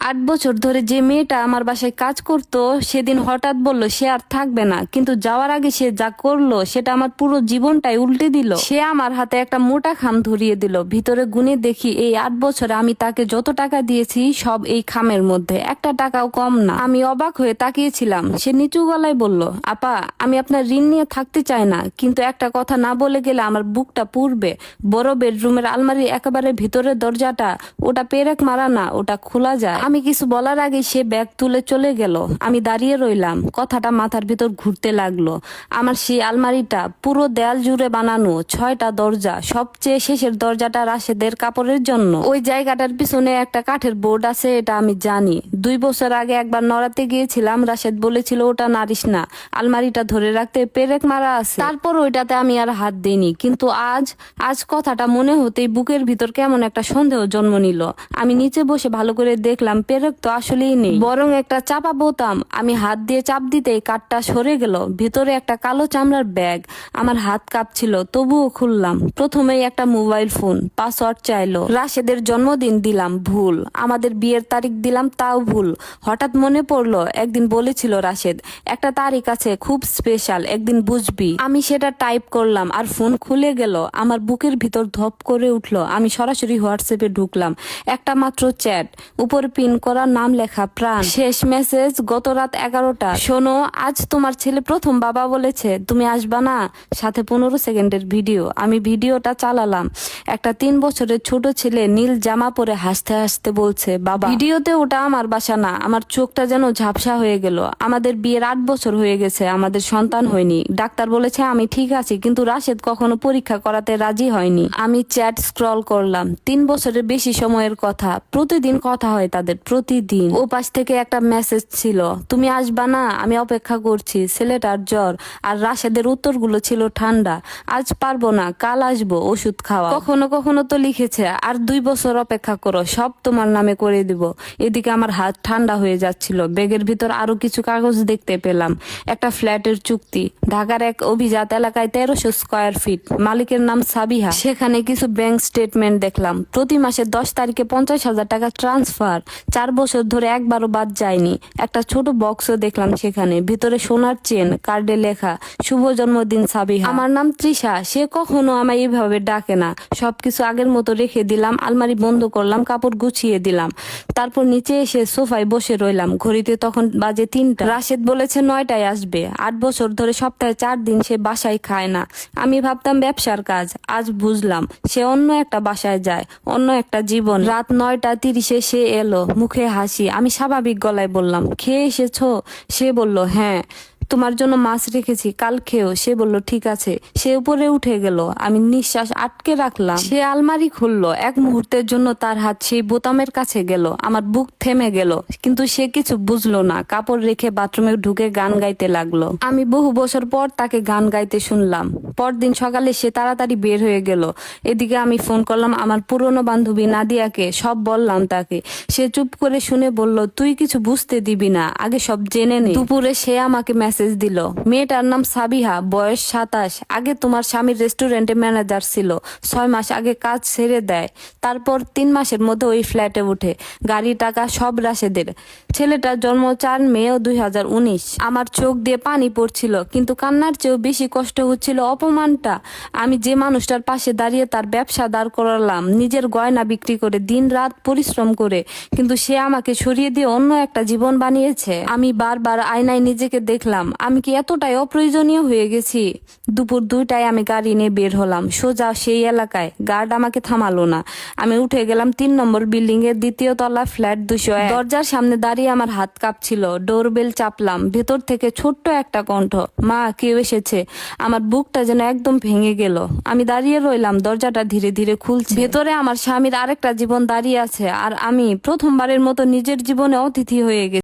8 বছর ধরে যে মেয়েটা আমার বাসায় কাজ করত সেদিন হঠাৎ বলল সে আর থাকবে না, কিন্তু যাওয়ার আগে সে যা করলো সেটা আমার পুরো জীবনটাই উল্টে দিল। সে আমার হাতে একটা মোটা খাম ধরিয়ে দিল। ভিতরে গুনে দেখি এই 8 বছরে আমি তাকে যত টাকা দিয়েছি সব এই খামের মধ্যে, একটা টাকাও কম না। আমি অবাক হয়ে তাকিয়েছিলাম। সে নিচু গলায় বলল, আপা আমি আপনার ঋণ নিয়ে থাকতে চাই না, কিন্তু একটা কথা না বলে গেলে আমার বুকটা পুড়বে। বড় বেডরুমের আলমারির একেবারে ভিতরের দরজাটা, ওটা পেরেক মারা না, ওটা খোলা যায়। আমি কিছু বলার আগে সে ব্যাগ তুলে চলে গেল। আমি দাঁড়িয়ে রইলাম, কথাটা মাথার ভিতর ঘুরতে লাগলো। আমার সেই আলমারিটা পুরো দেয়াল জুড়ে বানানো, 6টা দরজা, সবচেয়ে শেষের দরজাটা রাশেদের কাপড়ের জন্য। ওই জায়গাটার পিছনে একটা কাঠের বোর্ড আছে, এটা আমি জানি। 2 বছর আগে একবার নড়াতে গিয়েছিলাম, রাশেদ বলেছিল ওটা নারিস না, আলমারিটা ধরে রাখতে পেরেক মারা আছে। তারপর ওইটাতে আমি আর হাত দিইনি, কিন্তু আজ কথাটা মনে হতেই বুকের ভিতর কেমন একটা সন্দেহ জন্ম নিল। আমি নিচে বসে ভালো করে দেখলাম পেরেক তো আসলেই নেই, বরং একটা চাপা বোতাম। আমি হাত দিয়ে চাপ দিতেই কাঠটা সরে গেল। ভিতরে একটা কালো চামড়ার ব্যাগ। আমার হাত কাঁপছিল, তবুও খুললাম। প্রথমেই একটা মোবাইল ফোন, পাসওয়ার্ড চাইলো। রাশেদের জন্মদিন দিলাম, ভুল। আমাদের বিয়ের তারিখ দিলাম, তাও ভুল। হঠাৎ মনে পড়লো একদিন বলেছিল রাশেদ, একটা তারিখ আছে খুব স্পেশাল, একদিন বুঝবি। আমি সেটা টাইপ করলাম আর ফোন খুলে গেল। আমার বুকের ভিতর ধপ করে উঠলো। আমি সরাসরি হোয়াটসঅ্যাপে ঢুকলাম। একটা মাত্র চ্যাট, উপর পিন করা নাম লেখা প্রাণ। শেষ মেসেজ গত রাত 11টা। শোনো, আজ তোমার ছেলে প্রথম বাবা বলেছে, তুমি আসবা না? সাথে 15 সেকেন্ডের ভিডিও। আমি ভিডিওটা চালালাম। একটা 3 বছরের ছোট ছেলে নীল জামা পরে হাসতে হাসতে বলছে, বাবা। ভিডিওতে ওটা আমার বাসা না। আমার চোখটা যেন ঝাপসা হয়ে গেল। আমাদের বিয়ের 8 বছর হয়ে গেছে, আমাদের সন্তান হয়নি। ডাক্তার বলেছে আমি ঠিক আছি, কিন্তু রাশেদ কখনো পরীক্ষা করাতে রাজি হয়নি। আমি চ্যাট স্ক্রল করলাম। 3 বছরের বেশি সময়ের কথা। প্রতিদিন কথা হয় তাদের, প্রতিদিন। ও পাশ থেকে একটা মেসেজ ছিল, তুমি আসবা না? আমি অপেক্ষা করছি। ছেলেটার জ্বর। আর রাশেদের উত্তরগুলো ছিল ঠান্ডা, আজ পারবো না, কাল আসবো, ওষুধ খাওয়া। কখনো কখনো তো লিখেছে, আর 2 বছর অপেক্ষা করো, সব তোমার নামে করে দিব। এদিকে আমার হাত ঠান্ডা হয়ে যাচ্ছিল। ব্যাগের ভিতর আরো কিছু কাগজ দেখতে পেলাম। একটা ফ্ল্যাটের চুক্তি, ঢাকার এক অভিজাত এলাকায় 1300 স্কয়ার ফিট, মালিকের নাম সাবিহা। সেখানে কিছু ব্যাংক স্টেটমেন্ট দেখলাম। প্রতি মাসে 10 তারিখে 50,000 টাকা ট্রান্সফার। 4 বছর ধরে একবারও বাদ যায়নি। একটা ছোট বক্সও দেখলাম সেখানে, ভিতরে সোনার চেন, কার্ডে লেখা, শুভ জন্মদিন সাবিহা। আমার নাম তৃষা। সে কখনো আমায় এইভাবে ডাকে না। সবকিছু আগের মতো রেখে দিলাম, আলমারি বন্ধ করলাম, কাপড় গুছিয়ে দিলাম। তারপর নিচে এসে সোফায় বসে রইলাম। ঘড়িতে তখন বাজে 3টা। রাশেদ বলেছে 9টায় আসবে। 8 বছর ধরে সপ্তাহে 4 দিন সে বাসায় খায় না। আমি ভাবতাম ব্যবসার কাজ, আজ বুঝলাম সে অন্য একটা বাসায় যায়, অন্য একটা জীবন। রাত 9:30 সে এলো, মুখে হাসি। আমি স্বাভাবিক গলায় বললাম, খেয়ে এসেছো? সে বলল, হ্যাঁ। তোমার জন্য মাছ রেখেছি, কাল খেও। সে বলল ঠিক আছে। সে উপরে উঠে গেল। আমি নিঃশ্বাস আটকে রাখলাম। সে আলমারি খুললো। এক মুহূর্তের জন্য তার হাত সেই বোতামের কাছে গেল। আমার বুক থেমে গেল, কিন্তু সে কিছু বুঝলো না। কাপড় রেখে বাথরুমে ঢুকে গান গাইতে লাগলো। আমি বহু বছর পর তাকে গান গাইতে শুনলাম। পরদিন সকালে সে তাড়াতাড়ি বের হয়ে গেল। এদিকে আমি ফোন করলাম আমার পুরনো বান্ধবী নাদিয়াকে, সব বললাম তাকে। সে চুপ করে শুনে বলল, তুই কিছু বুঝতে দিবি না, আগে সব জেনে নে। দুপুরে সে আমাকে মেসেজ দিল, মেয়েটার নাম সাবিহা, বয়স 27, আগে তোমার স্বামীর রেস্টুরেন্টে ম্যানেজার ছিল, 6 মাস আগে কাজ ছেড়ে দেয়, তারপর 3 মাসের মধ্যে ওই ফ্ল্যাটে উঠে, গাড়ি টাকা সব রাশেদের। ছেলেটার জন্ম 4 মে 2019। আমার চোখ দিয়ে পানি পড়ছিল, কিন্তু কান্নার চেয়েও বেশি কষ্ট হচ্ছিল অপমানটা। আমি যে মানুষটার পাশে দাঁড়িয়ে তার ব্যবসা দাঁড় করালাম, নিজের গয়না বিক্রি করে, দিন রাত পরিশ্রম করে, কিন্তু সে আমাকে সরিয়ে দিয়ে অন্য একটা জীবন বানিয়েছে। আমি বারবার আয়নায় নিজেকে দেখলাম, আমি কি এতটাই অপ্রয়োজনীয় হয়ে গেছি? দুপুর 2টায় আমি গাড়ি নিয়ে বের হলাম, সোজা সেই এলাকায়। গার্ড আমাকে থামালো না। আমি উঠে গেলাম 3 নম্বর বিল্ডিং এর 2য় তলা, ফ্ল্যাট 201। দরজার সামনে দাঁড়িয়ে আমার হাত কাঁপছিল। ডোরবেল চাপলাম। ভেতর থেকে ছোট্ট একটা কণ্ঠ, মা কেউ এসেছে। আমার বুকটা যেন একদম ভেঙে গেল। আমি দাঁড়িয়ে রইলাম। দরজাটা ধীরে ধীরে খুলছে। ভেতরে আমার স্বামীর আরেকটা জীবন দাঁড়িয়ে আছে, আর আমি প্রথমবারের মতো নিজের জীবনে অতিথি হয়ে গেছি।